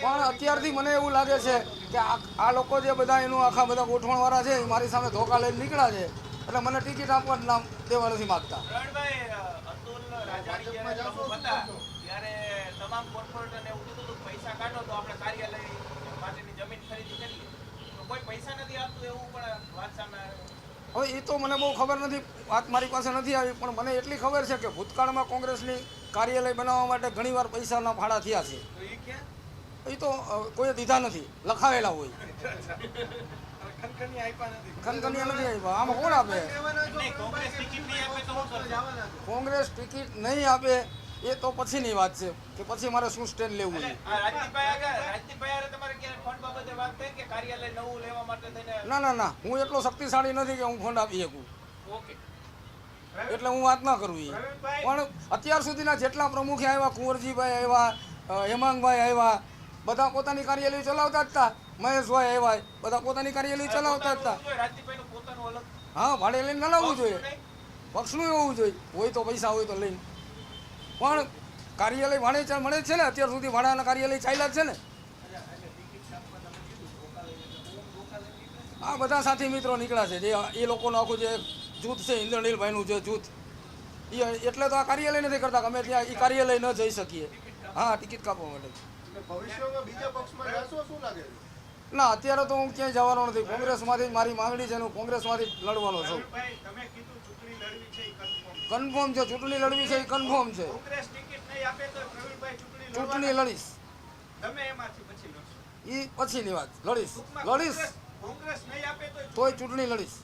પણ અત્યારથી મને એવું લાગે છે કે આ લોકો જે બધા એનું આખા બધા ગોઠવણવાળા છે એ મારી સામે ધોકા લઈને નીકળ્યા છે, એટલે મને ટિકિટ આપવા જ નામ દેવા નથી માગતા. અતુલ રાજાણી જ્યારે પ્રમુખ હતા ત્યારે તમામ કોર્પોરેટરને એવું કીધું હતું પૈસા કાઢો તો આપણે કાર્યાલય માટેની જમીન ખરીદી કરીએ, તો કોઈ પૈસા નથી આપતું એવું પણ વાત સામે આવે. હવે એ તો મને બહુ ખબર નથી, વાત મારી પાસે નથી આવી, પણ મને એટલી ખબર છે કે ભૂતકાળમાં કોંગ્રેસની કાર્યાલય બનાવવા માટે ઘણીવાર પૈસાના ભાડા થયા છે. એ તો કોઈએ દીધા નથી, લખાવેલા હોય. ખનખનિયા નથી આપ્યા, આમાં કોણ આપે? કોંગ્રેસ ટિકિટ નહીં આપે એ તો પછીની વાત છે કે પછી મારે શું સ્ટેન્ડ લેવું છે. ના, હું એટલો શક્તિશાળી નથી કે હું ફંડ આપી શકું, એટલે હું વાત ના કરું. પણ અત્યાર સુધીના જેટલા પ્રમુખે આવ્યા, કુંવરજીભાઈ આવ્યા, હેમાંગભાઈ આવ્યા, બધા પોતાની કાર્યાલય ચલાવતા જ હતા. મહેશભાઈ આવ્યા, બધા પોતાની કાર્યાલય ચલાવતા જ હતા. હા, ભાડે લઈને ન લાવવું જોઈએ, પક્ષનું હોવું જોઈએ, હોય તો પૈસા હોય તો લઈને. પણ કાર્યાલય ભાડે મળે છે ને, અત્યાર સુધી ભાડાના કાર્યાલય ચાલ્યા જ છે ને. આ બધા સાથી મિત્રો નીકળ્યા છે, જે એ લોકોનું આખું જે જૂથ છે, ઇન્દ્રનીલભાઈનું જે જૂથ, એ એટલે તો આ કાર્યાલય નથી કરતા કે અમે ત્યાં એ કાર્યાલય ન જઈ શકીએ. હા, ટિકિટ કાપવા માટે. ના, અત્યારે તો હું ક્યાંય જવાનો નથી. કોંગ્રેસમાંથી મારી માંગણી છે, હું કોંગ્રેસમાંથી લડવાનો છું. કન્ફર્મ છે, ચૂંટણી લડવી છે એ કન્ફર્મ છે. ચૂંટણી લડીશ, એ પછીની વાત. લડીશ તોય ચૂંટણી લડીશ.